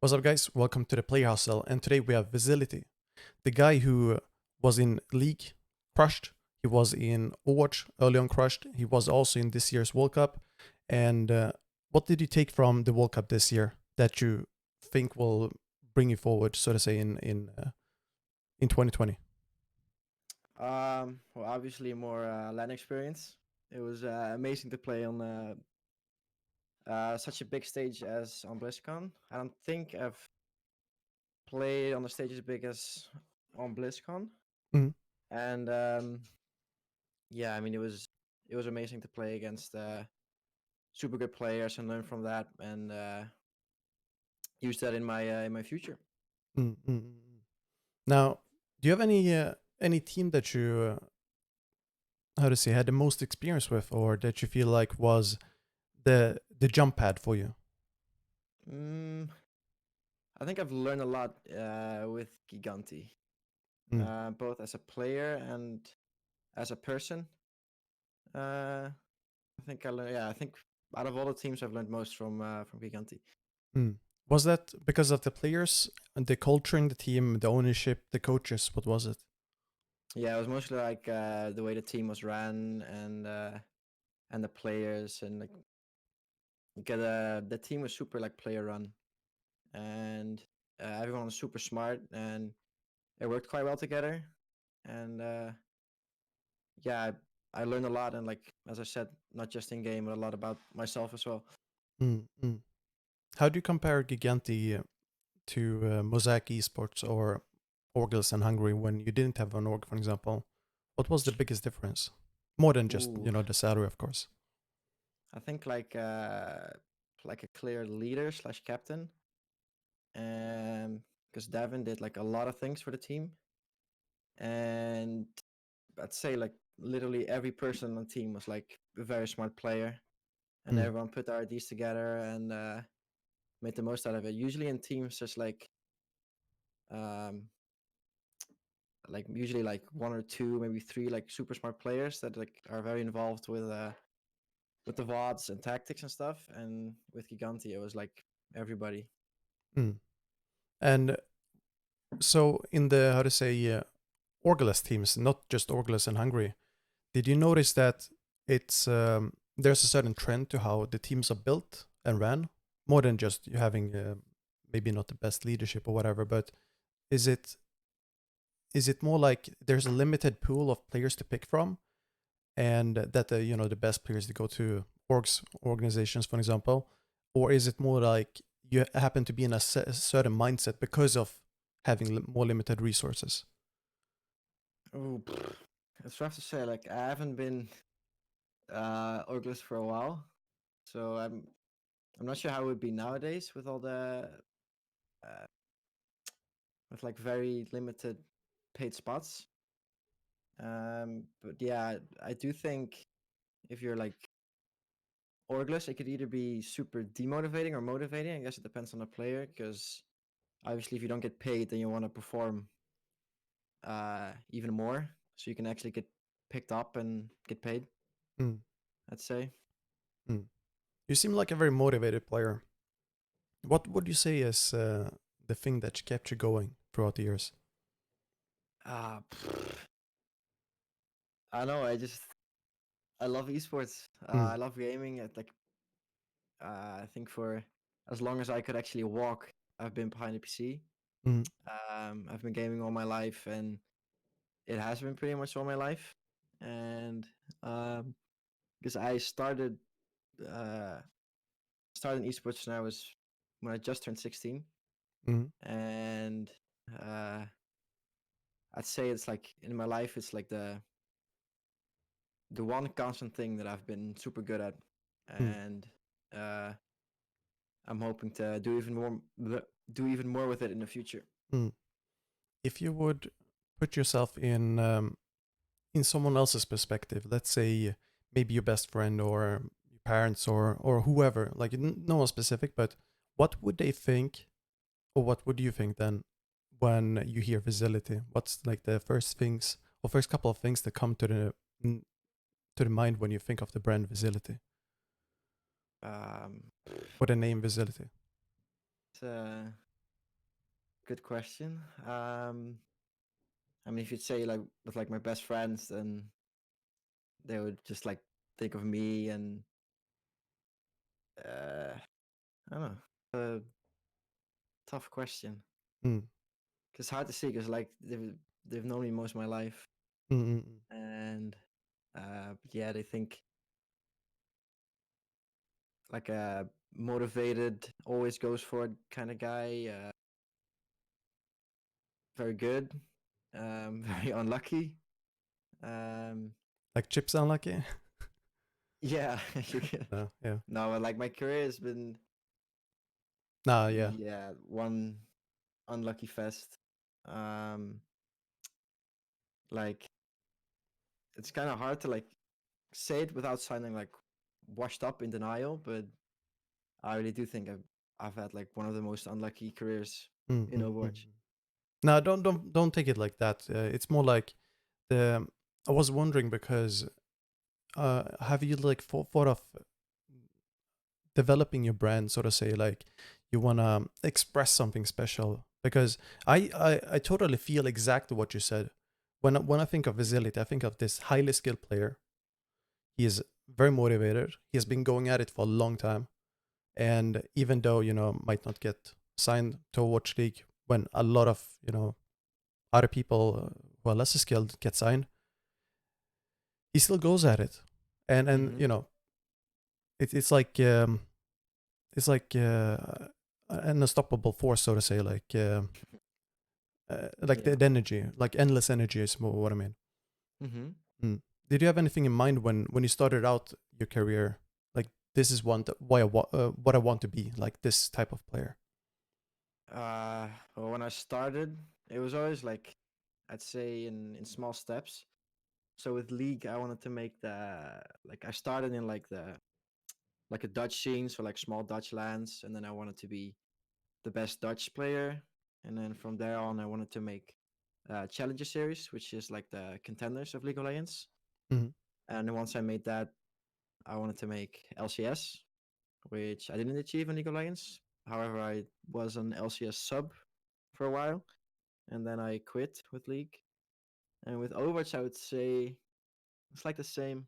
What's up, guys? Welcome to the Player Hustle, and today we have Vizility, the guy who was in League, crushed. He was in Overwatch, early on crushed. He was also in this year's World Cup. And what did you take from the World Cup this year that you think will bring you forward, so to say, in 2020? Well, obviously more LAN experience. It was amazing to play on such a big stage as on BlizzCon. I don't think I've played on a stage as big as on BlizzCon. Mhm. And yeah, I mean it was amazing to play against super good players and learn from that and use that in my future. Mm, mm, mm. Now, do you have any team that you, how to say, had the most experience with, or that you feel like was the jump pad for you? Mm, I think I've learned a lot with Gigantti, Mm. both as a player and as a person. I think I learned. Yeah, I think out of all the teams, I've learned most from Gigantti. Mm. Was that because of the players and the culture in the team, the ownership, the coaches? What was it? Yeah, it was mostly like the way the team was ran and the players and like get the team was super like player run and everyone was super smart and it worked quite well together and yeah, I learned a lot and like as I said, not just in game but a lot about myself as well. Mm, mm. How do you compare Gigantti to Mosaic Esports or Orgels in Hungary when you didn't have an org, for example? What was the biggest difference? More than just, Ooh, the salary, of course. I think like a clear leader slash captain. Because Davin did like a lot of things for the team, and I'd say like literally every person on the team was like a very smart player, and Mm, everyone put their ideas together and made the most out of it. Usually in teams, there's um, like usually like one or two, maybe three like super smart players that like are very involved with the VODs and tactics and stuff. And with Giganti, it was like everybody. mm. And so in the, how to say, Orgeles teams, not just Orgeles in Hungary, did you notice that it's there's a certain trend to how the teams are built and ran, more than just you having maybe not the best leadership or whatever, but is it more like there's a limited pool of players to pick from, and that the best players to go to organizations, for example, or is it more like you happen to be in a certain mindset because of having more limited resources? Oh, it's rough to say. Like I haven't been Orglis for a while, so I'm not sure how it would be nowadays with all the uh, with like very limited paid spots. But yeah, I do think if you're like Orglis, it could either be super demotivating or motivating. I guess it depends on the player, because obviously if you don't get paid, then you want to perform even more, so you can actually get picked up and get paid. Mm, I'd say. mm. You seem like a very motivated player. What would you say is the thing that kept you going throughout the years? Uh, I know. I love esports. Mm, I love gaming. I think for as long as I could actually walk, I've been behind a PC. mm, I've been gaming all my life, and it has been pretty much all my life. And because I uh, started in esports when I just turned 16, mm, and uh, I'd say it's like in my life, it's like the one constant thing that I've been super good at, mm, and uh, I'm hoping to do even more with it in the future. mm. If you would put yourself in someone else's perspective, let's say maybe your best friend or your parents or whoever, like no one specific, but what would they think, or what would you think then when you hear Vizility? What's like the first things or first couple of things that come to the mind when you think of the brand Vizility Um, or the name Vizility? Good question. I mean, if you'd say like with like my best friends, then they would just like think of me and I don't know. Tough question. Mm. Cause it's hard to see. Cause like they've known me most of my life, Mm, mm, mm. and yeah, they think like a motivated, always goes for it kind of guy. Very good. Very unlucky. Um, Like chips unlucky? yeah, you can. No, yeah. No, but like my career has been Nah, yeah. yeah one unlucky fest. Um, like it's kind of hard to like say it without sounding like washed up in denial, but I really do think I've had like one of the most unlucky careers Mm, in mm, mm. Overwatch. No, don't take it like that. It's more like the. I was wondering because have you like thought of developing your brand, so to say, like you wanna express something special? Because I totally feel exactly what you said. When I think of Vizility, I think of this highly skilled player. He is very motivated. He has been going at it for a long time, and even though might not get signed to a watch league when a lot of other people who are less skilled get signed, he still goes at it, and Mm-hmm. it's like an unstoppable force, so to say, like Yeah. the energy, like endless energy is more what I mean. Mm-hmm. Mm. Did you have anything in mind when you started out your career? Like this is what I want to be, like this type of player. Well, when I started, it was always like I'd say in small steps. So with League, I wanted to make the like I started in like the like a Dutch scene, so like small Dutch lands, and then I wanted to be the best Dutch player, and then from there on, I wanted to make Challenger Series, which is like the contenders of League of Legends. Mm-hmm. And then once I made that, I wanted to make LCS, which I didn't achieve in League of Legends. However, I was an LCS sub for a while, and then I quit with League. And with Overwatch, I would say it's like the same.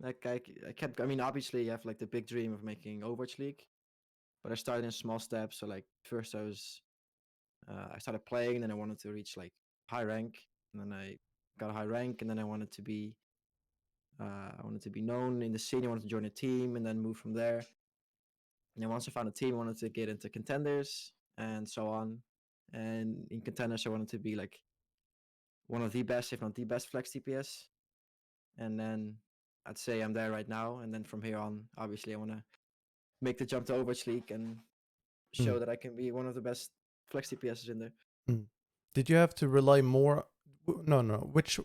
Like I kept. I mean, obviously, you have like the big dream of making Overwatch League, but I started in small steps. So like first, I started playing, then I wanted to reach like high rank, and then I got a high rank, and then I wanted to be known in the scene. I wanted to join a team, and then move from there. And then once I found a team, I wanted to get into contenders and so on. And in contenders, I wanted to be like one of the best, if not the best, flex TPS. And then I'd say I'm there right now. And then from here on, obviously, I want to make the jump to Overwatch League and show that I can be one of the best flex TPSs in there. Mm. Did you have to rely more? No, no. Which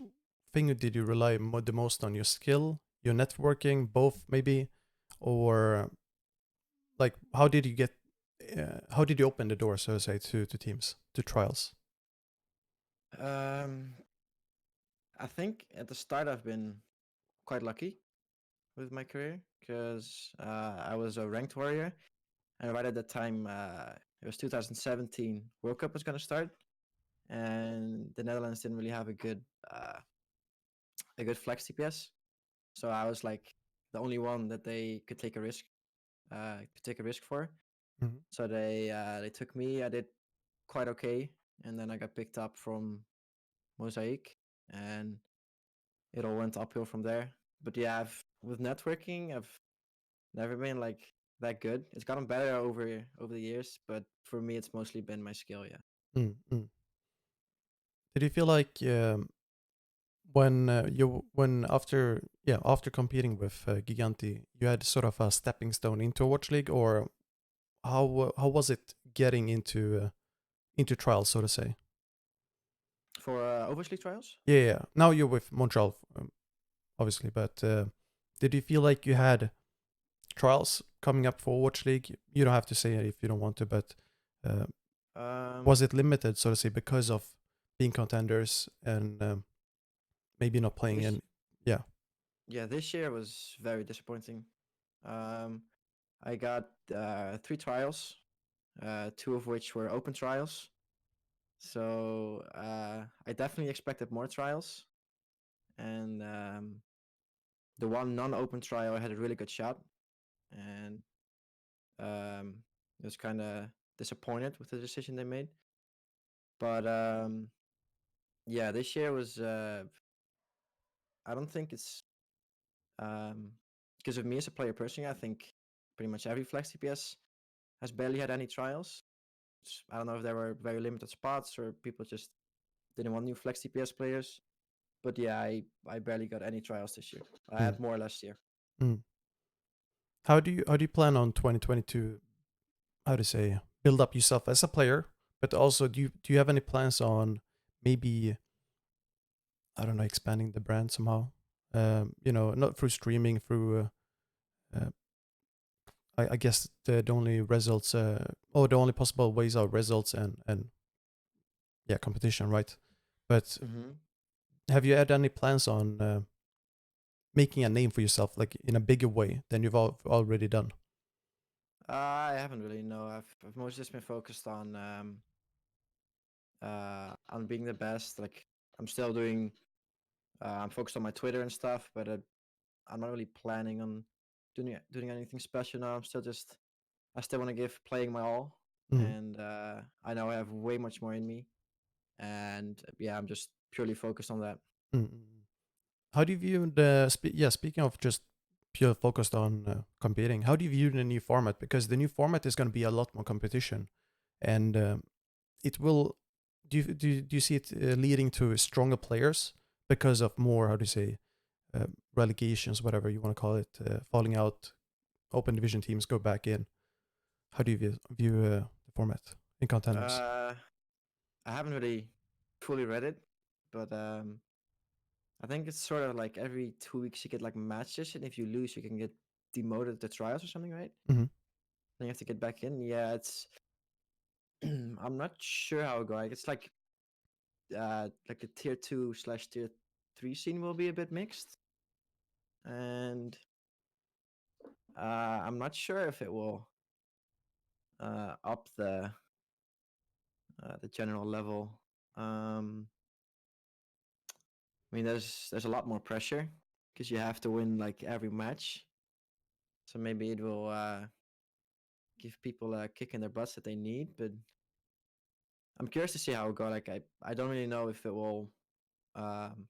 thing did you rely the most on? Your skill, your networking, both maybe, or like how did you get? How did you open the door, so to say, to teams, to trials? Um, I think at the start I've been quite lucky with my career because I was a ranked warrior, and right at that time, it was 2017 World Cup was gonna start, and the Netherlands didn't really have uh, a good flex TPS, so I was like the only one that they could take a risk for. Mhm. So they took me. I did quite okay, and then I got picked up from Mosaic, and it all went uphill from there. But yeah, with networking, I've never been like that good. It's gotten better over the years, but for me, it's mostly been my skill. Yeah. Mm, mm. Did you feel like when when after competing with Gigantti, you had sort of a stepping stone into a watch league, or how was it getting into trials, so to say? For Overwatch League trials, Yeah, yeah. Now you're with Montreal, obviously, but did you feel like you had trials coming up for Watch League? You don't have to say it if you don't want to, but uh, um, was it limited, so to say, because of being contenders and maybe not playing this in? Yeah. yeah, this year was very disappointing. Um, I got three trials, two of which were open trials, So I definitely expected more trials, and the one non-open trial I had a really good shot, and um, I was kind of disappointed with the decision they made. But yeah, this year was I don't think it's because of me as a player personally. I think pretty much every flex TPS has barely had any trials. I don't know if there were very limited spots or people just didn't want new flex TPS players. But yeah, I barely got any trials this year. I Mm. had more last year. Mm. How do you plan on 2022? How to say build up yourself as a player, but also do you have any plans on maybe I don't know expanding the brand somehow? Not through streaming, through I guess the only results or the only possible ways are results and yeah competition, right? But Mm-hmm. have you had any plans on making a name for yourself like in a bigger way than you've already done? I haven't really. No, I've mostly just been focused on being the best. Like I'm still doing. I'm focused on my Twitter and stuff, but I'm not really planning on doing anything special now. I still want to give playing my all, Mm. and I know I have way much more in me, and yeah, I'm just purely focused on that. Mm. Mm, mm. How do you view the speaking of just pure focused on competing, how do you view the new format? Because the new format is going to be a lot more competition, and it will. Do you see it leading to stronger players because of more how do you say relegations, whatever you want to call it, falling out, open division teams go back in? How do you view the format in contenders? Uh, I haven't really fully read it, but I think it's sort of like every 2 weeks you get like matches, and if you lose, you can get demoted to trials or something, right? Hmm. Then you have to get back in. Yeah, it's. I'm not sure how it goes. It's like the tier 2/tier 3 scene will be a bit mixed, and I'm not sure if it will up the general level. Um, I mean, there's a lot more pressure because you have to win like every match. So maybe it will give people a kick in their butts that they need. But I'm curious to see how it go. Like I don't really know if it will um,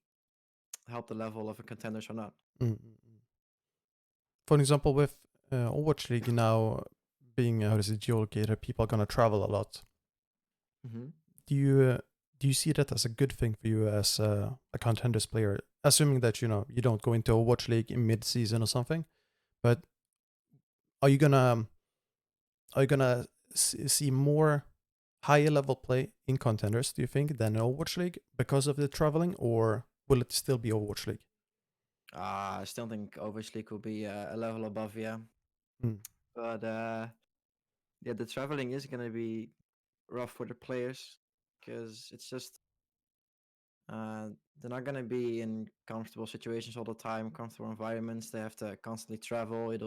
help the level of a contenders or not. Mm. For example, with Overwatch League now being how is it geolocated, people are gonna travel a lot. Mm-hmm. Do you see that as a good thing for you as a contenders player? Assuming that you don't go into Overwatch League in mid season or something, but are you gonna see more higher level play in contenders? Do you think than in Overwatch League because of the traveling, or will it still be Overwatch League? I still think Oversleek will be a level above, yeah. Mm. But yeah, the traveling is gonna be rough for the players because it's just uh, they're not gonna be in comfortable situations all the time, comfortable environments. They have to constantly travel. It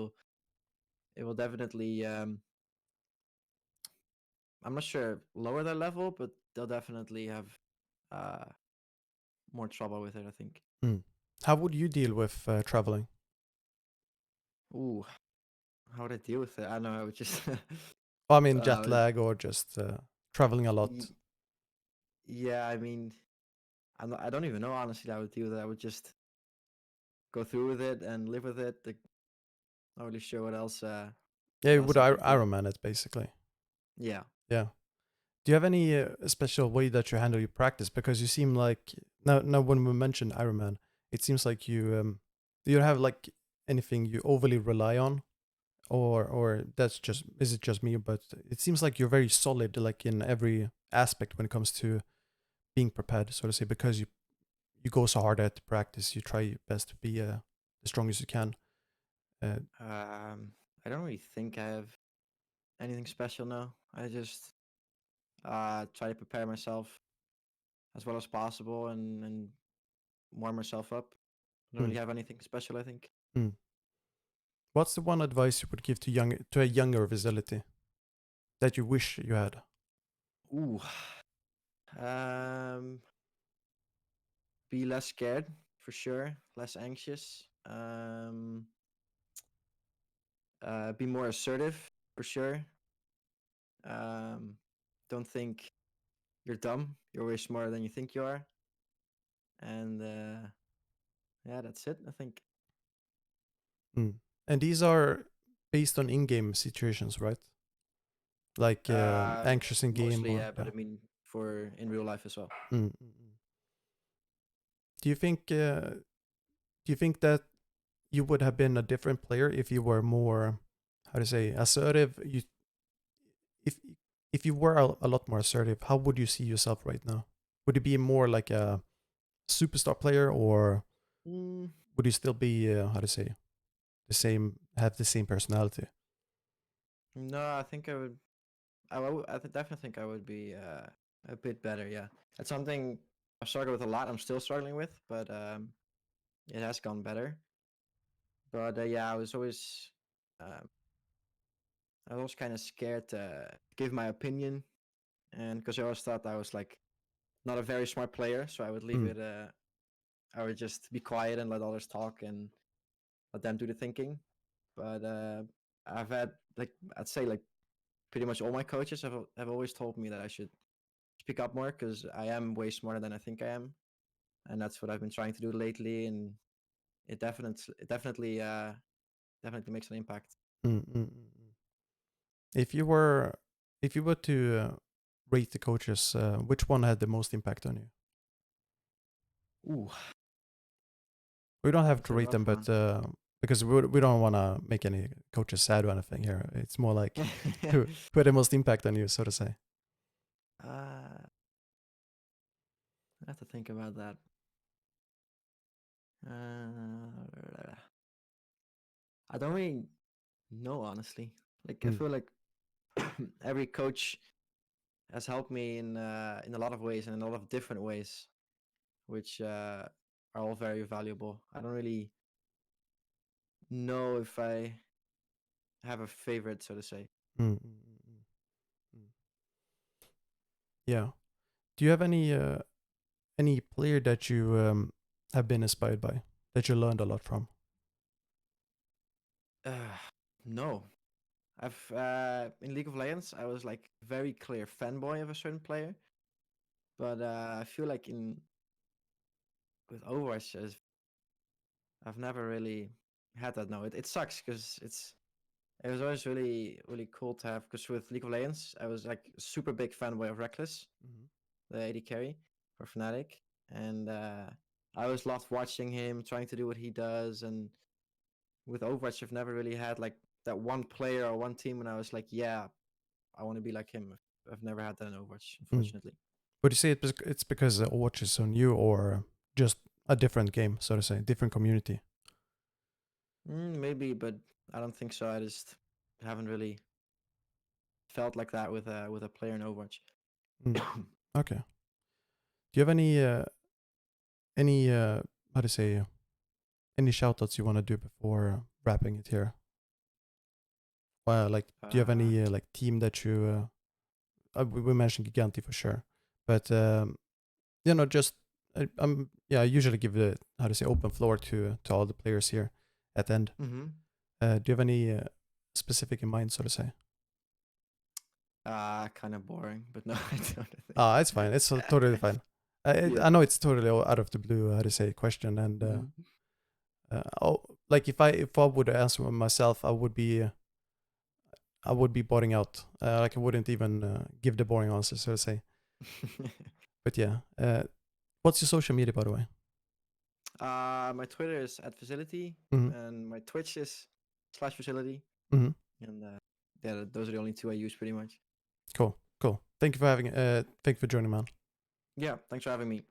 will definitely I'm not sure lower their level, but they'll definitely have uh more trouble with it. I think. Mm. How would you deal with traveling? Ooh, how would I deal with it? I don't know. I would just I mean, jet uh, lag or just traveling a lot. y- yeah. I mean, I don't even know honestly. I would deal with it. I would just go through with it and live with it. Like, not really sure what else. Yeah, What you else would I could do. Iron Man it basically. Yeah. Yeah. Do you have any special way that you handle your practice? Because you seem like now when we mention Iron Man, it seems like you do you have like anything you overly rely on, or that's just is it just me? But it seems like you're very solid like in every aspect when it comes to being prepared, so to say, because you go so hard at practice, you try your best to be the strongest you can. Uh, I don't really think I have anything special now. I just try to prepare myself as well as possible and warm myself up. I don't mm, really have anything special. I think. mm. What's the one advice you would give to a younger Vizility that you wish you had? Ooh. Be less scared for sure, less anxious. Be more assertive for sure. Don't think you're dumb. You're way smarter than you think you are. And yeah, that's it. I think. Mm. And these are based on in-game situations, right? Like anxious in game Mostly, or yeah, but yeah. I mean for in real life as well. Do you think? Do you think that you would have been a different player if you were more, how to say, assertive? If if you were a lot more assertive, how would you see yourself right now? Would you be more like a superstar player, or Mm, would you still be how to say have the same personality? no, I think I would. Definitely think I would be a bit better. Yeah, that's something I've struggled with a lot. I'm still struggling with, but it has gone better. But yeah, um, I was kind of scared to give my opinion, and because I always thought I was like not a very smart player, so I would leave Mm, it. I would just be quiet and let others talk and let them do the thinking. But I've had like I'd say like pretty much all my coaches have always told me that I should speak up more because I am way smarter than I think I am, and that's what I've been trying to do lately. And it definitely makes an impact. mm. If you were to rate the coaches, which one had the most impact on you? Ooh, We don't have that's to a rate them, rough but one. because we don't want to make any coaches sad or anything here. It's more like who had the most impact on you, so to say. I have to think about that. I don't really know, honestly. Like I Mm, feel like every coach has helped me in a lot of ways and in a lot of different ways, which are all very valuable. I don't really know if I have a favorite, so to say. mm. Yeah. Do you have any player that you have been inspired by, that you learned a lot from? Uh, no, I've in League of Legends I was like very clear fanboy of a certain player, but I feel like in with Overwatch I've never really had that. No, it sucks because it was always really really cool to have. Because with League of Legends I was like super big fanboy of Reckless, Mhm. the AD carry for Fnatic, and I always loved watching him trying to do what he does. And with Overwatch I've never really had like that one player or one team and I was like, yeah, I want to be like him. I've never had that in Overwatch, Mm. unfortunately. Would you say it's because Overwatch is so new, or just a different game, so to say, different community? Maybe, but I don't think so. I just haven't really felt like that with a player in Overwatch. Mm. Okay. Do you have any how to say any shoutouts you want to do before wrapping it here? Like, do you have uh, any like team that you? We mentioned Gigantti for sure, but just I usually give the how to say open floor to all the players here at the end. mm-hmm. Do you have any specific in mind, so to say? Kind of boring, but no, I don't think. Ah, it's fine. It's totally fine. Yeah. I know it's totally out of the blue, how to say, question, and Mm-hmm. like if I would answer myself, I would be boring out. Like I wouldn't even give the boring answer, so to say. But yeah, what's your social media, by the way? My Twitter is at Vizility, Mm-hmm. and my Twitch is /Vizility, Mm-hmm. and yeah, those are the only two I use pretty much. Cool, cool. Thank you for having. Thank you for joining, man. Yeah, thanks for having me.